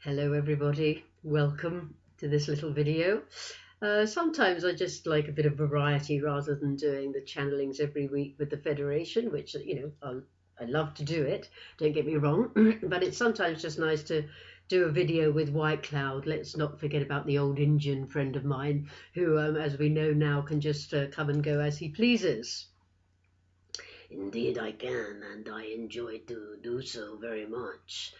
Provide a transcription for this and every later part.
Hello everybody, welcome to this little video. Sometimes I just like a bit of variety rather than doing the channelings every week with the Federation, which, I love to do it, don't get me wrong, but it's sometimes just nice to do a video with White Cloud. Let's not forget about the old Indian friend of mine who, as we know now, can just come and go as he pleases. Indeed I can, and I enjoy to do so very much.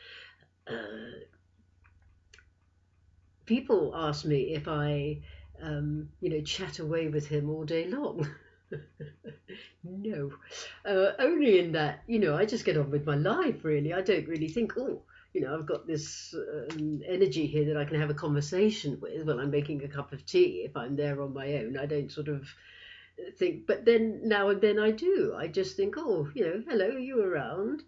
People ask me if I, chat away with him all day long. No, only in that, I just get on with my life, really. I don't really think, I've got this energy here that I can have a conversation with while I'm making a cup of tea. If I'm there on my own, I don't sort of think, but then now and then I do. I just think, hello, are you around?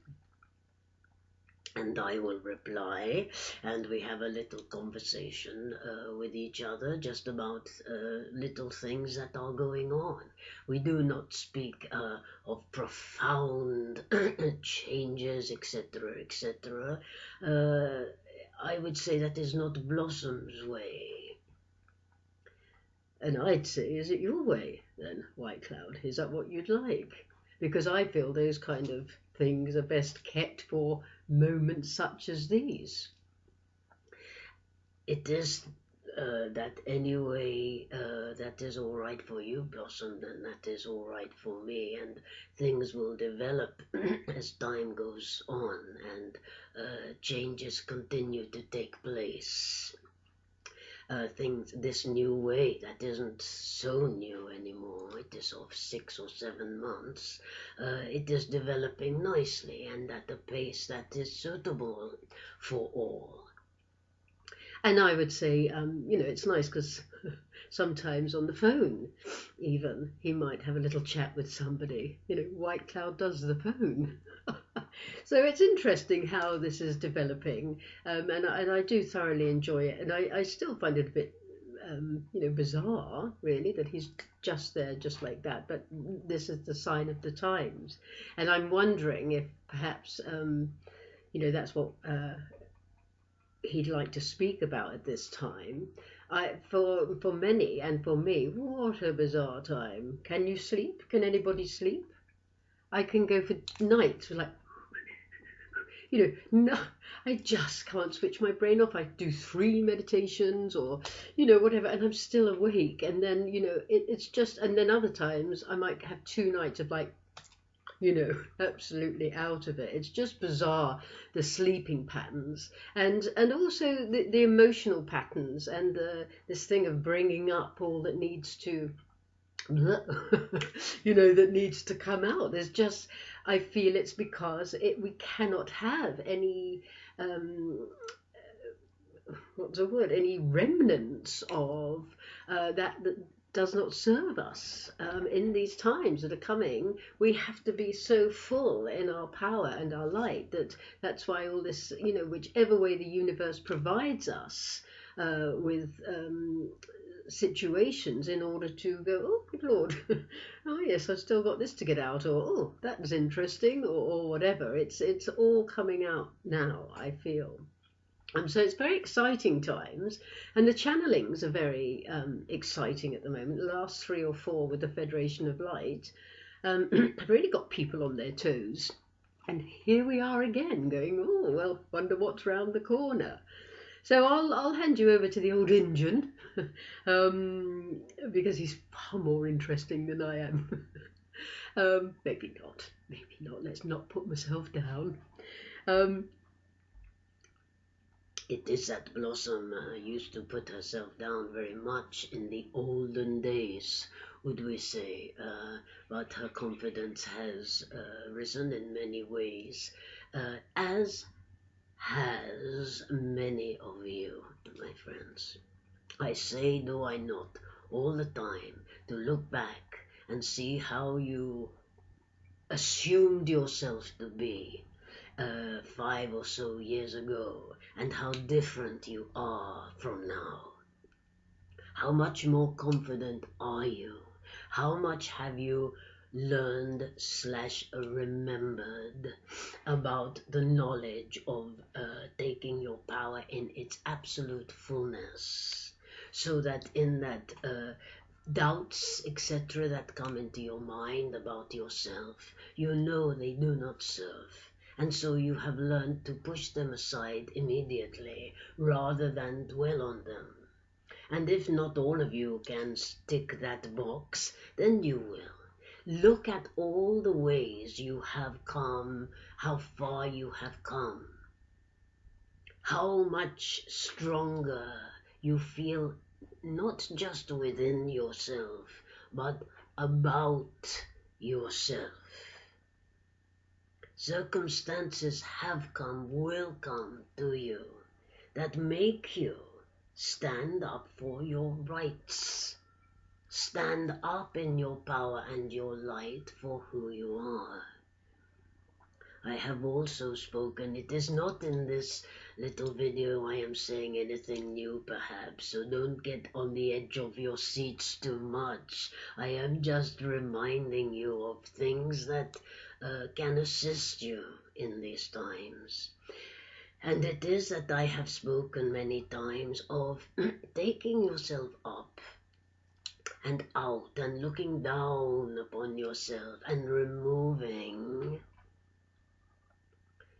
And I will reply, and we have a little conversation with each other just about little things that are going on. We do not speak of profound changes, etc., etc. I would say that is not Blossom's way. And I'd say, is it your way then, White Cloud? Is that what you'd like? Because I feel those kind of things are best kept for moments such as these. It is that anyway, that is all right for you, Blossom, and that is all right for me, and things will develop as time goes on, and changes continue to take place. This new way that isn't so new anymore, it is of 6 or 7 months, it is developing nicely and at a pace that is suitable for all. And I would say, it's nice because sometimes on the phone, even, he might have a little chat with somebody. White Cloud does the phone. So it's interesting how this is developing, and I do thoroughly enjoy it. And I still find it a bit, bizarre, really, that he's just there, just like that. But this is the sign of the times. And I'm wondering if perhaps, that's what he'd like to speak about at this time. For many and for me, what a bizarre time. Can you sleep? Can anybody sleep? I can go for nights like, no, I just can't switch my brain off. I do 3 meditations or, whatever, and I'm still awake. And then, it's just, and then other times I might have 2 nights of like, absolutely out of it. It's just bizarre, the sleeping patterns, and also the emotional patterns, and this thing of bringing up all that needs to that needs to come out. There's just, I feel it's because we cannot have any what's the word, any remnants of that does not serve us in these times that are coming. We have to be so full in our power and our light that's why all this, whichever way the universe provides us with situations in order to go, oh good lord, oh yes, I've still got this to get out, or oh that was interesting, or whatever. It's all coming out now, I feel. So it's very exciting times, and the channelings are very exciting at the moment. The last 3 or 4 with the Federation of Light have really got people on their toes. And here we are again going, oh well, wonder what's round the corner. So I'll hand you over to the old Indian because he's far more interesting than I am. Maybe not. Let's not put myself down. It is that Blossom used to put herself down very much in the olden days, would we say, but her confidence has risen in many ways, as has many of you, my friends. I say, do I not, all the time, to look back and see how you assumed yourself to be 5 or so years ago, and how different you are from now. How much more confident are you? How much have you learned/remembered about the knowledge of taking your power in its absolute fullness, so that in that doubts, etc., that come into your mind about yourself, you know they do not serve. And so you have learned to push them aside immediately rather than dwell on them. And if not all of you can tick that box, then you will. Look at all the ways you have come, how far you have come, how much stronger you feel, not just within yourself, but about yourself. Circumstances have come, will come to you, that make you stand up for your rights. Stand up in your power and your light for who you are. I have also spoken, it is not in this little video I am saying anything new perhaps, so don't get on the edge of your seats too much. I am just reminding you of things that can assist you in these times. And it is that I have spoken many times of taking yourself up and out and looking down upon yourself and removing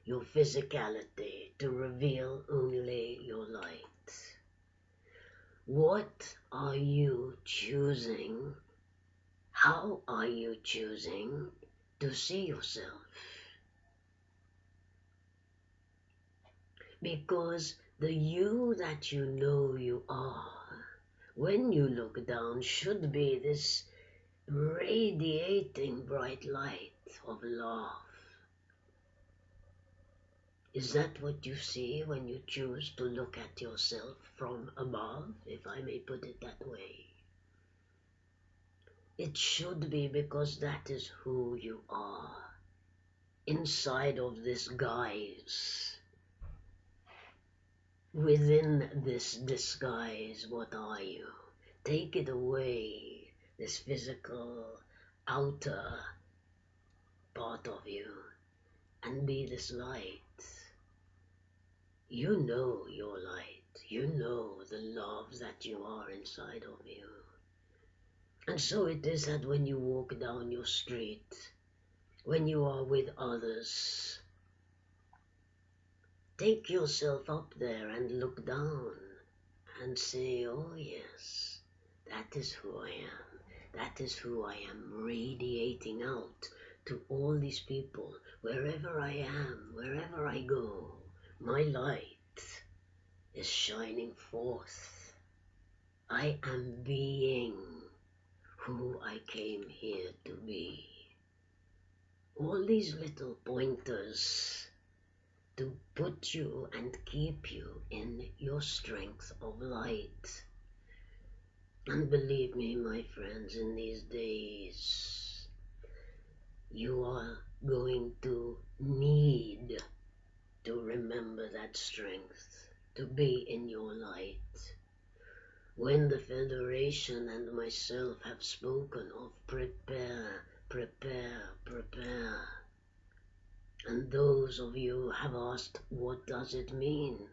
your physicality to reveal only your light. What are you choosing? How are you choosing to see yourself? Because the you that you know you are, when you look down, should be this radiating bright light of love. Is that what you see when you choose to look at yourself from above, if I may put it that way? It should be, because that is who you are, inside of this guise. Within this disguise, what are you? Take it away, this physical outer part of you, and be this light. You know your light. You know the love that you are inside of you. And so it is that when you walk down your street, when you are with others, take yourself up there and look down and say, oh yes, that is who I am. That is who I am radiating out to all these people. Wherever I am, wherever I go, my light is shining forth. I am being who I came here to be. All these little pointers to put you and keep you in your strength of light. And believe me, my friends, in these days, you are going to need to remember that strength, to be in your light. When the Federation and myself have spoken of prepare, prepare, prepare, and those of you have asked, what does it mean?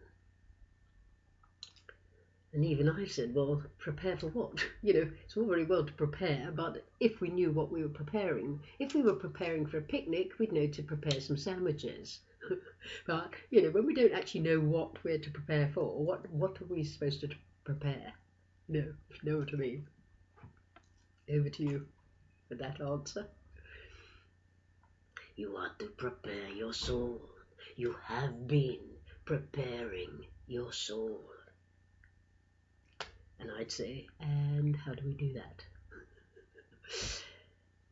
And even I said, well, prepare for what? You know, it's all very well to prepare, but if we knew what we were preparing, if we were preparing for a picnic, we'd know to prepare some sandwiches. But, you know, when we don't actually know what we're to prepare for, what are we supposed to prepare? No, if you know what I mean. Over to you for that answer. You are to prepare your soul. You have been preparing your soul. And I'd say, and how do we do that?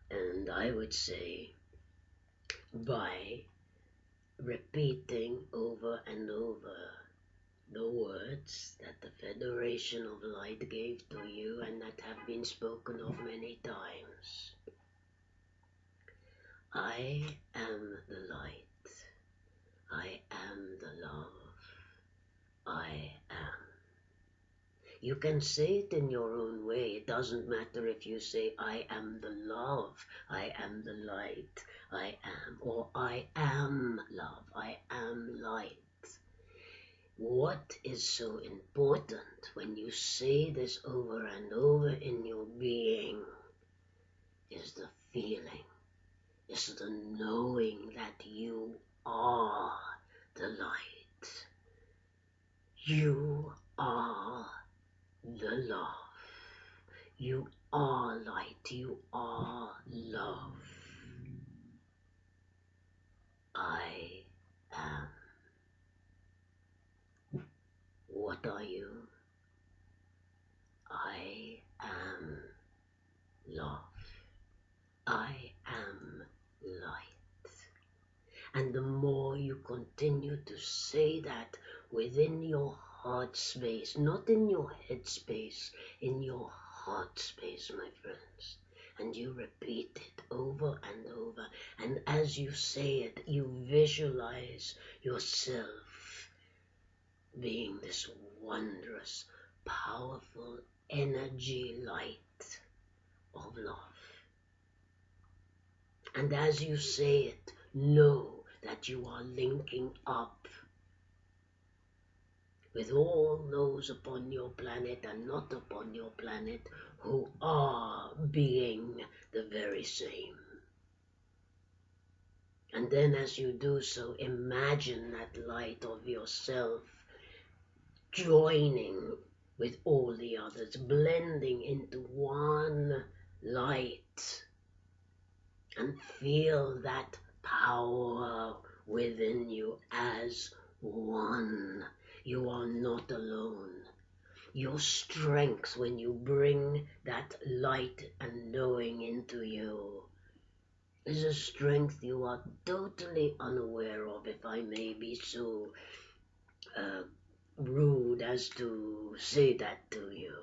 And I would say, by repeating over and over the words that the Federation of Light gave to you and that have been spoken of many times. I am the light. I am the love. I am. You can say it in your own way. way. It doesn't matter if you say, I am the love, I am the light, I am, or I am love, I am light. What is so important when you say this over and over in your being is the feeling, is the knowing that you are the light. You are the love. You are light. You are love. I am. What are you? I am love. I am light. And the more you continue to say that within your heart space, not in your head space, in your heart space, my friends, and you repeat it over and over, and as you say it, you visualize yourself being this wondrous, powerful energy light of love. And as you say it, know that you are linking up with all those upon your planet and not upon your planet who are being the very same. And then as you do so, imagine that light of yourself joining with all the others, blending into one light, and feel that power within you as one. You are not alone. Your strength when you bring that light and knowing into you is a strength you are totally unaware of, if I may be so rude as to say that to you.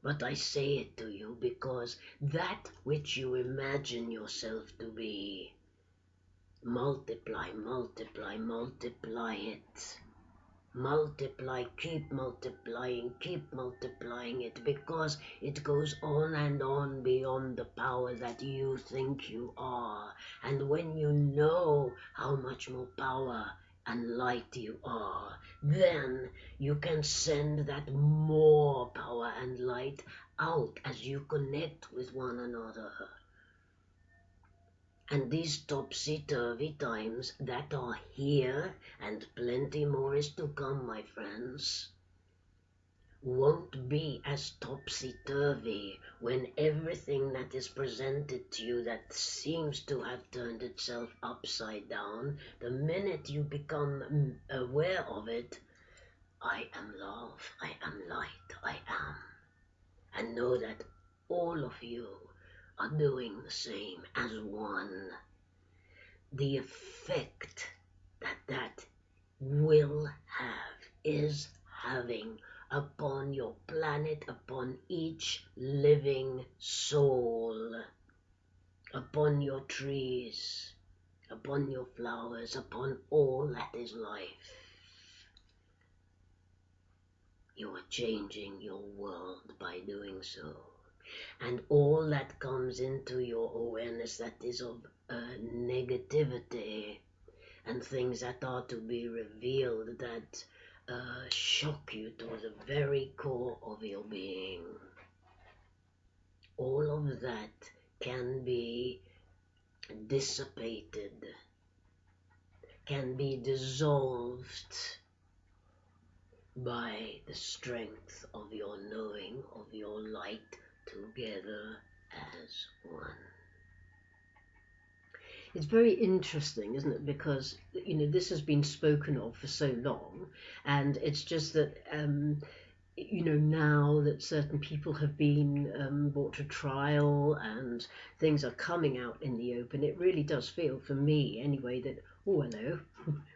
But I say it to you because that which you imagine yourself to be, multiply, multiply, multiply it. Multiply, keep multiplying it, because it goes on and on beyond the power that you think you are. And when you know how much more power and light you are, then you can send that more power and light out as you connect with one another. And these topsy-turvy times that are here, and plenty more is to come, my friends, won't be as topsy-turvy when everything that is presented to you that seems to have turned itself upside down, the minute you become aware of it, I am love, I am light, I am. And know that all of you are doing the same as one. The effect that will have, is having upon your planet, upon each living soul, upon your trees, upon your flowers, upon all that is life. You are changing your world by doing so. And all that comes into your awareness that is of negativity and things that are to be revealed that shock you to the very core of your being. All of that can be dissipated, can be dissolved by the strength of your knowing, of your light, together as one. It's very interesting, isn't it? Because, you know, this has been spoken of for so long, and it's just that, you know, now that certain people have been brought to trial and things are coming out in the open, it really does feel, for me anyway, that, oh, hello,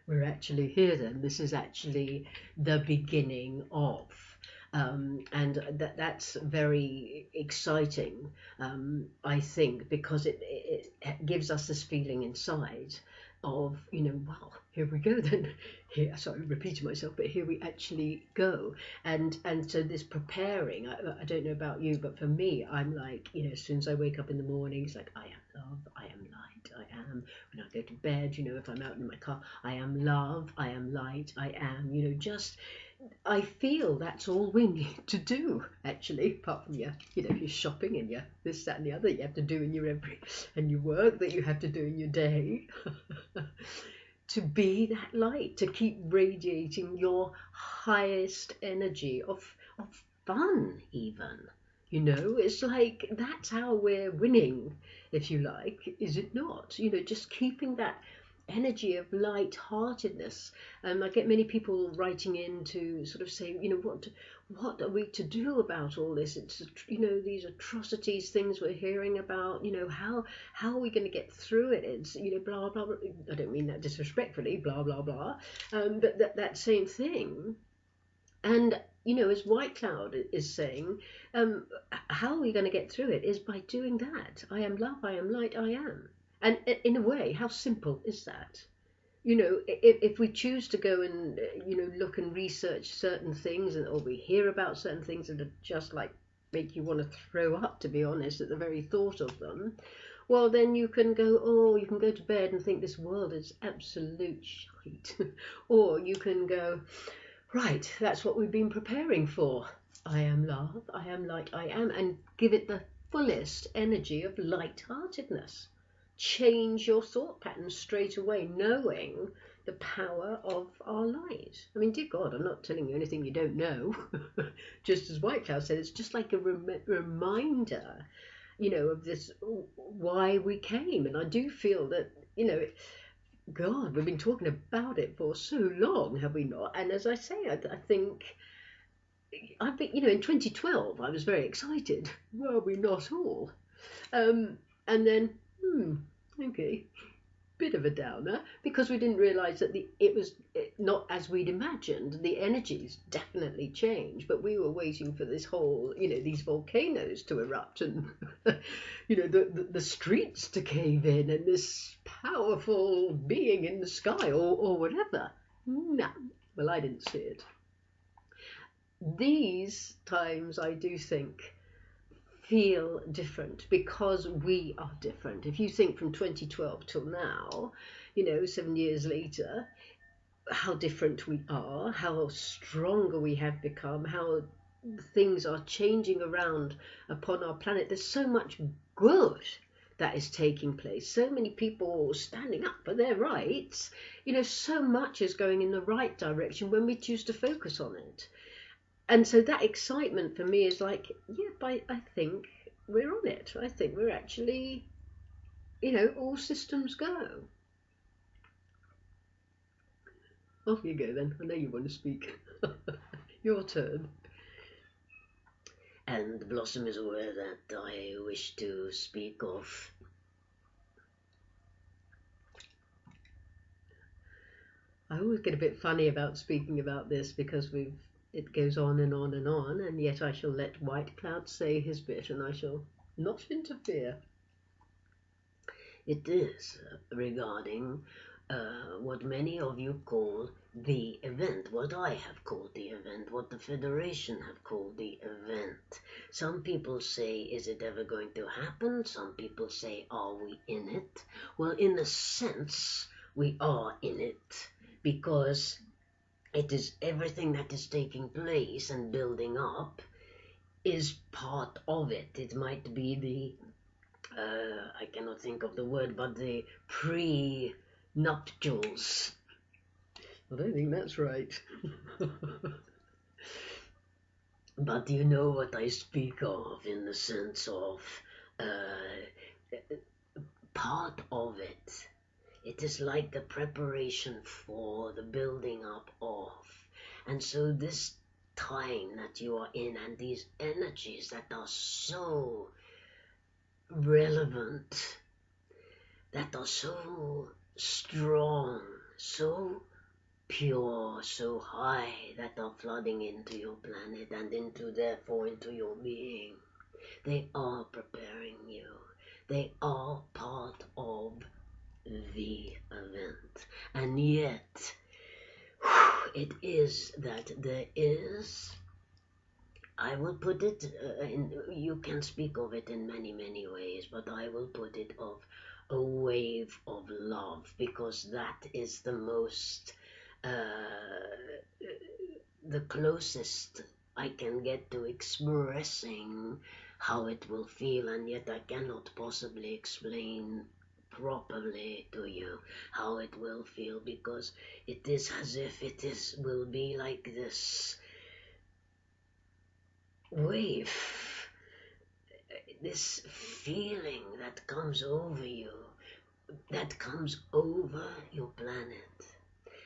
we're actually here then. This is actually the beginning of. And that's very exciting, I think, because it gives us this feeling inside of, well, here we go then. Here, sorry, repeating myself, but here we actually go. And so this preparing, I don't know about you, but for me, I'm like, as soon as I wake up in the morning, it's like, I am love, I am light, I am. When I go to bed, if I'm out in my car, I am love, I am light, I am, just I feel that's all we need to do, actually, apart from your shopping and your this, that, and the other you have to do in your your work that you have to do in your day. To be that light, to keep radiating your highest energy of fun, even. It's like that's how we're winning, if you like, is it not? Just keeping that energy of light-heartedness. I get many people writing in to sort of say, what are we to do about all this? It's these atrocities, things we're hearing about. How are we going to get through it? It's blah blah blah. I don't mean that disrespectfully, blah blah blah. But that same thing. And as White Cloud is saying, how are we going to get through it? Is by doing that. I am love. I am light. I am. And in a way, how simple is that? If we choose to go and, look and research certain things, or we hear about certain things that are just like make you want to throw up, to be honest, at the very thought of them, well, then you can go to bed and think this world is absolute shite. Or you can go, right, that's what we've been preparing for. I am love, I am light, I am, and give it the fullest energy of light-heartedness. Change your thought pattern straight away, knowing the power of our light. I mean, dear God, I'm not telling you anything you don't know. Just as White Cloud said, it's just like a reminder, of this, why we came. And I do feel that, God, we've been talking about it for so long, have we not? And as I say, I think I've been, in 2012, I was very excited. Were we not all? And then, okay, bit of a downer, because we didn't realise that it was not as we'd imagined. The energies definitely changed, but we were waiting for this whole, these volcanoes to erupt and, the streets to cave in and this powerful being in the sky or whatever. No, well, I didn't see it. These times, I do think, feel different because we are different. If you think from 2012 till now, 7 years later, how different we are, how stronger we have become, how things are changing around upon our planet. There's so much good that is taking place. So many people standing up for their rights. So much is going in the right direction when we choose to focus on it. And so that excitement for me is like, I think we're on it. I think we're actually, all systems go. Off you go then. I know you want to speak. Your turn. And Blossom is aware that I wish to speak of. I always get a bit funny about speaking about this because it goes on and on and on, and yet I shall let White Cloud say his bit and I shall not interfere. It is regarding what many of you call the event, what I have called the event, what the Federation have called the event. Some people say, is it ever going to happen? Some people say, are we in it? Well, in a sense, we are in it, because it is everything that is taking place and building up is part of it. It might be the, I cannot think of the word, but the pre-nuptials. I don't think that's right. But you know what I speak of in the sense of part of it. It is like the preparation for the building up of. And so this time that you are in and these energies that are so relevant, that are so strong, so pure, so high, that are flooding into your planet and therefore into your being. They are preparing you. They are part of the event. that there is, I will put it you can speak of it in many, many ways, but I will put it of a wave of love, because that is the most, the closest I can get to expressing how it will feel, and yet I cannot possibly explain properly to you how it will feel, because it is as if will be like this wave, this feeling that comes over you, that comes over your planet.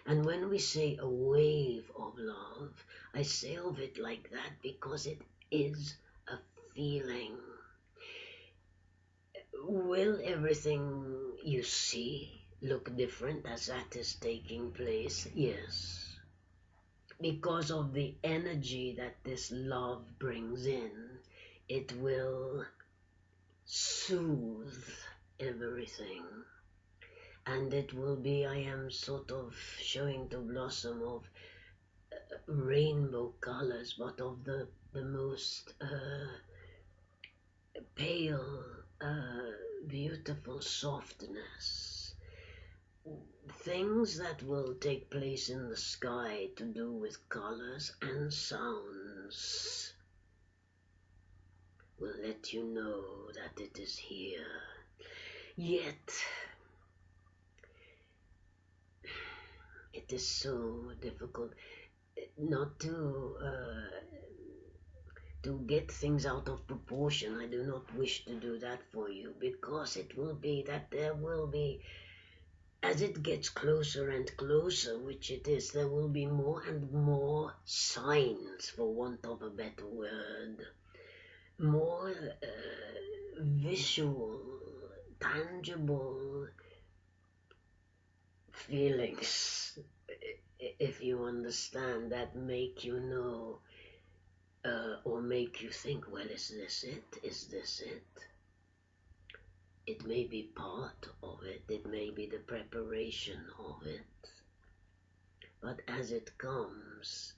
And when we say a wave of love, I say of it like that because it is a feeling. Will everything you see look different as that is taking place? Yes. Because of the energy that this love brings in, it will soothe everything. And it will be, I am sort of showing the blossom of rainbow colors, but of the most pale, beautiful softness. Things that will take place in the sky to do with colors and sounds will let you know that it is here. Yet, it is so difficult not to get things out of proportion. I do not wish to do that for you, because it will be that there will be, as it gets closer and closer, which it is, there will be more and more signs, for want of a better word, more visual, tangible feelings, if you understand, that make you know, or make you think, well, is this it? Is this it? It may be part of it, it may be the preparation of it, but as it comes,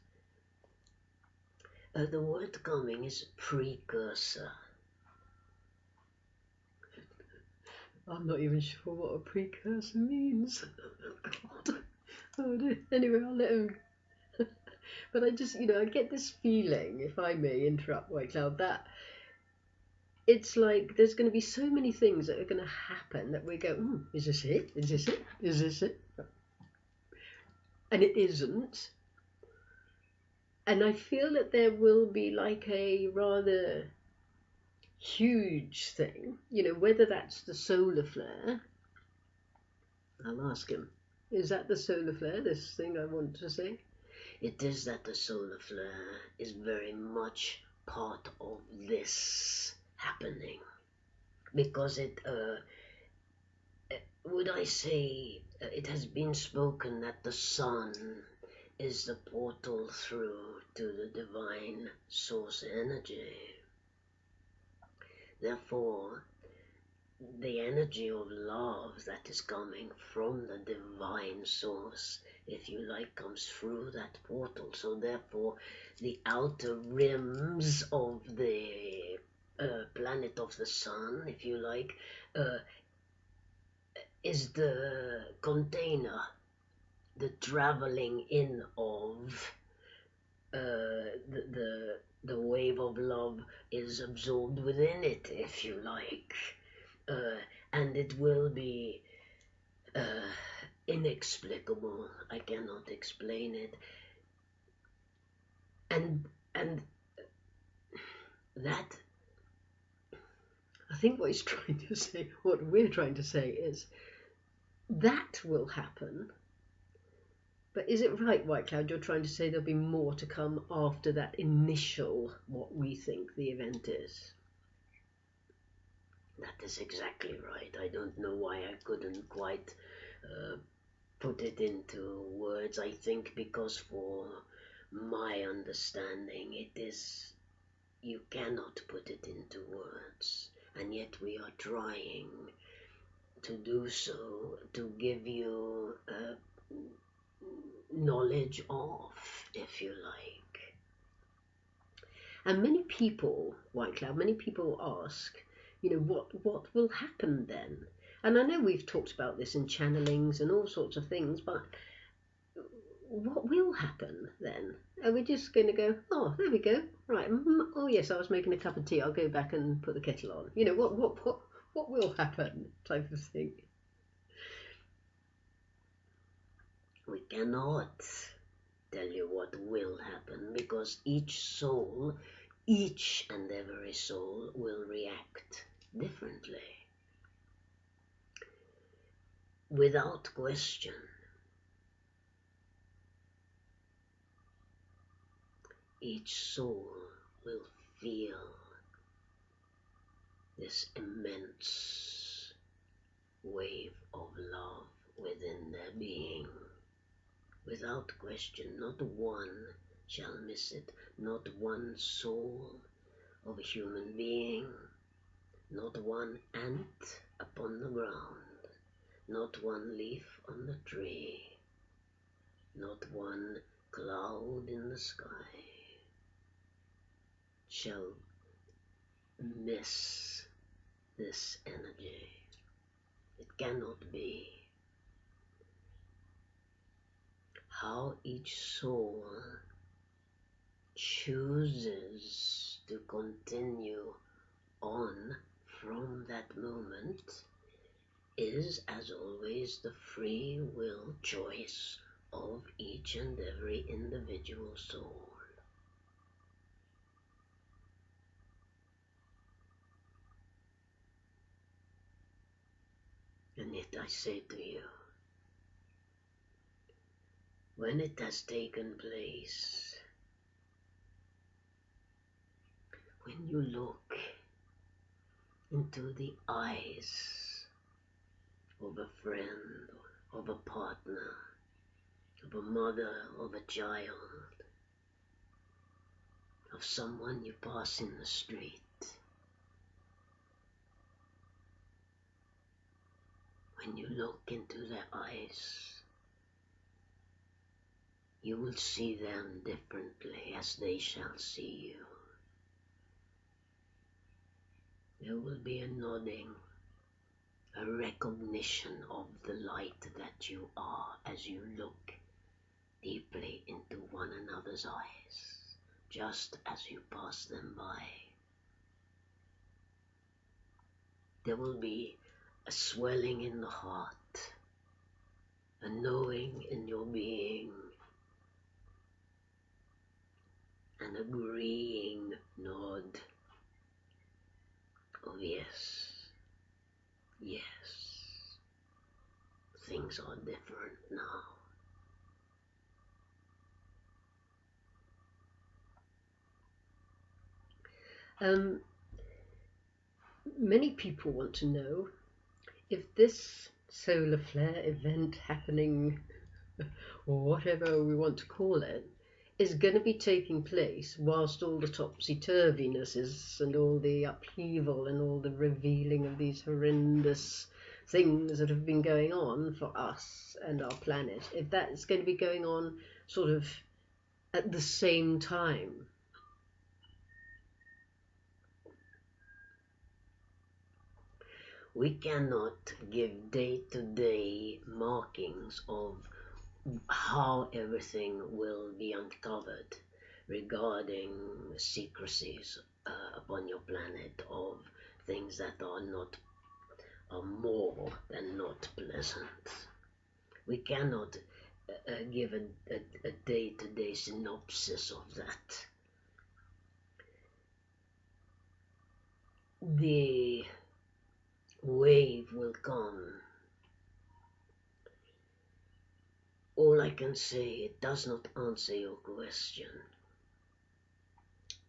the word coming is precursor. I'm not even sure what a precursor means. God. Oh dear. Anyway, I'll let him. But I just, I get this feeling, if I may interrupt Whitecloud, that it's like there's going to be so many things that are going to happen that we go, is this it? Is this it? Is this it? And it isn't. And I feel that there will be like a rather huge thing, whether that's the solar flare. I'll ask him. Is that the solar flare, this thing I want to say? It is that the solar flare is very much part of this happening, because it, would I say, it has been spoken that the sun is the portal through to the divine source energy. Therefore, the energy of love that is coming from the divine source, if you like, comes through that portal. So therefore, the outer rims of the planet of the sun, if you like, is the container, the traveling in of the wave of love is absorbed within it, if you like. And it will be inexplicable. I cannot explain it. And that, I think what he's trying to say, what we're trying to say is, that will happen. But is it right, Whitecloud, you're trying to say there'll be more to come after that initial, what we think the event is? That is exactly right. I don't know why I couldn't quite put it into words. I think because for my understanding, it is, you cannot put it into words, and yet we are trying to do so, to give you knowledge of, if you like. And many people, White Cloud, many people ask, what will happen then? And I know we've talked about this in channelings and all sorts of things, but what will happen then? Are we just going to go, oh, there we go, right, oh yes, I was making a cup of tea, I'll go back and put the kettle on. What will happen, type of thing? We cannot tell you what will happen, because each and every soul will react differently. Without question, each soul will feel this immense wave of love within their being. Without question, not one shall miss it, not one soul of a human being, not one ant upon the ground, not one leaf on the tree, not one cloud in the sky shall miss this energy. It cannot be. How each soul chooses to continue on from that moment is, as always, the free will choice of each and every individual soul. And yet I say to you, when it has taken place, when you look into the eyes of a friend, of a partner, of a mother, of a child, of someone you pass in the street, when you look into their eyes, you will see them differently as they shall see you. There will be a nodding, a recognition of the light that you are as you look deeply into one another's eyes, just as you pass them by. There will be a swelling in the heart, a knowing in your being, an agreeing nod of yes, yes, things are different now. Many people want to know if this solar flare event happening, or whatever we want to call it, is going to be taking place whilst all the topsy-turviness and all the upheaval and all the revealing of these horrendous things that have been going on for us and our planet, if that's going to be going on sort of at the same time. We cannot give day-to-day markings of how everything will be uncovered regarding secrecies upon your planet of things that are more than not pleasant. We cannot give a day-to-day synopsis of that. The wave will come. All I can say, it does not answer your question.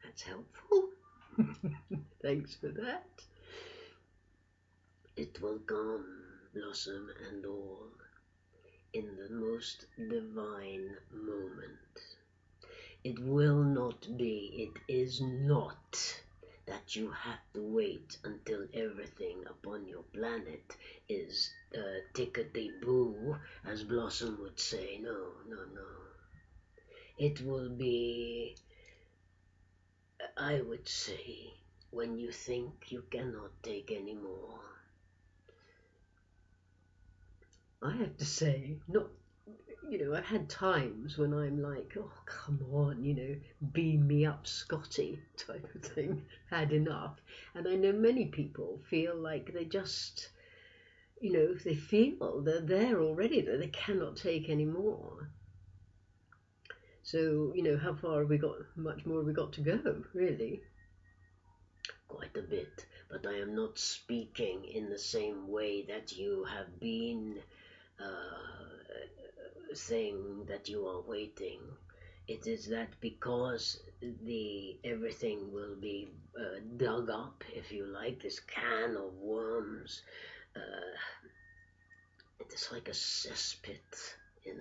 That's helpful. Thanks for that. It will come, blossom and all, in the most divine moment. It will not be, it is not that you have to wait until everything upon your planet is tickety-boo as Blossom would say, no, no, no. It will be, I would say, when you think you cannot take any more. I have to say, not, I've had times when I'm like, oh, come on, beam me up, Scotty, type of thing, had enough. And I know many people feel like they just, they feel they're there already, that they cannot take any more. So, how far have we got, much more have we got to go, really? Quite a bit, but I am not speaking in the same way that you have been saying that you are waiting. It is that because everything will be dug up, if you like, this can of worms. It is like a cesspit in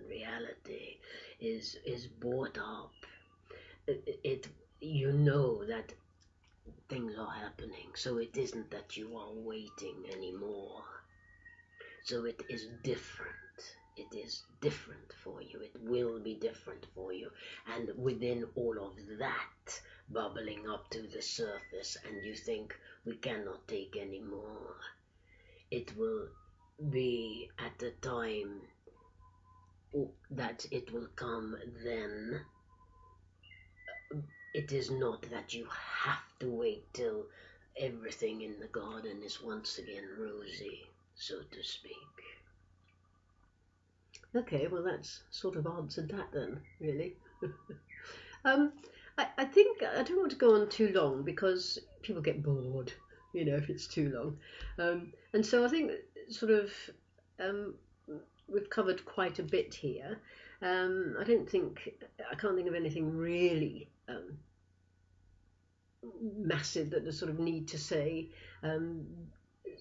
reality is bought up. It you know that things are happening, so it isn't that you are waiting anymore. So it is different. It is different for you. It will be different for you. And within all of that bubbling up to the surface, and you think we cannot take any more, it will be at the time that it will come then. It is not that you have to wait till everything in the garden is once again rosy, so to speak. Okay, well that's sort of answered that then, really. I think I don't want to go on too long because people get bored, if it's too long. And so I think sort of we've covered quite a bit here. I can't think of anything really massive that I sort of need to say.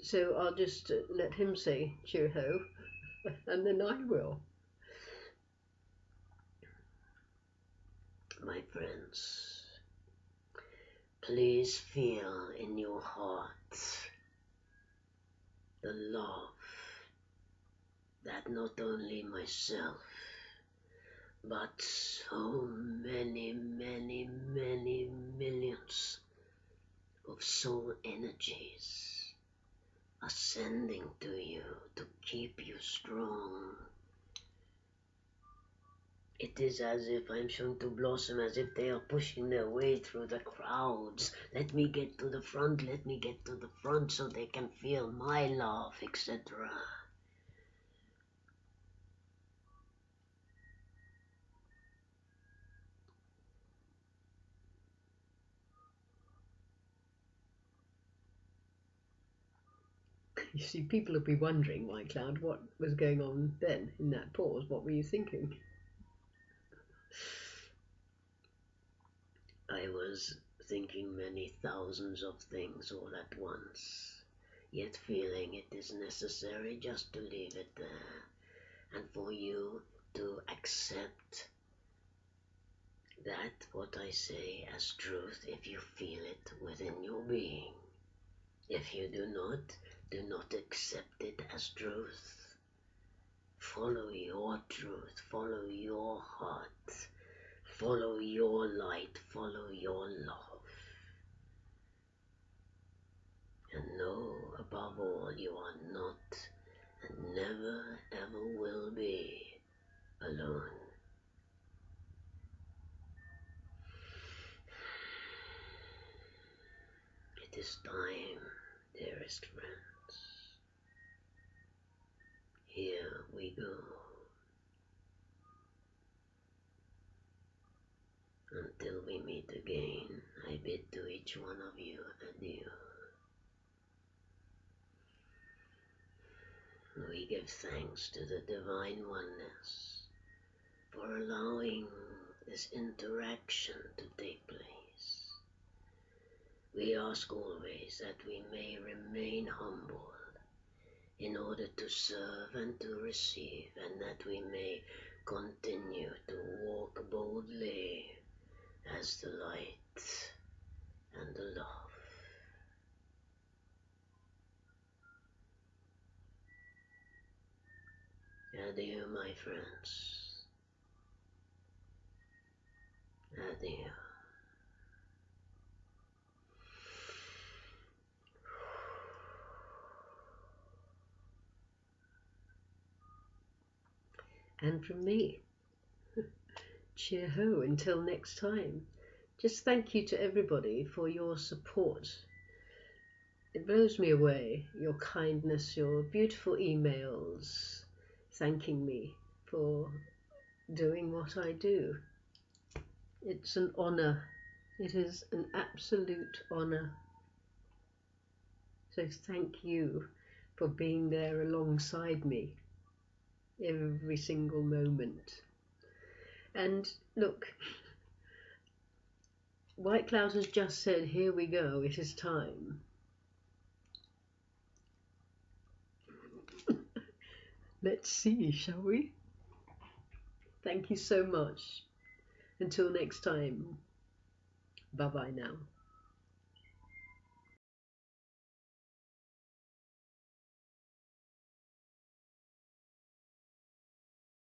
So I'll just let him say cheer ho, and then I will. My friends, please feel in your heart the love that not only myself, but so many, many, many millions of soul energies are sending to you to keep you strong. It is as if I'm showing to Blossom, as if they are pushing their way through the crowds. Let me get to the front, let me get to the front so they can feel my love, etc. You see, people will be wondering, White Cloud, what was going on then in that pause. What were you thinking? I was thinking many thousands of things all at once, yet feeling it is necessary just to leave it there, and for you to accept that what I say as truth if you feel it within your being. If you do not accept it as truth. Follow your truth, follow your heart, follow your light, follow your love. And know above all you are not and never ever will be alone. It is time, dearest friends. Here we go. Until we meet again, I bid to each one of you adieu. We give thanks to the Divine Oneness for allowing this interaction to take place. We ask always that we may remain humble in order to serve and to receive, and that we may continue to walk boldly as the light and the love. Adieu, my friends. Adieu. And from me, cheer ho until next time. Just thank you to everybody for your support. It blows me away, your kindness, your beautiful emails thanking me for doing what I do. It's an honor. It is an absolute honor. So thank you for being there alongside me every single moment. And look, White Cloud has just said, here we go, it is time. Let's see, shall we? Thank you so much. Until next time, bye-bye now.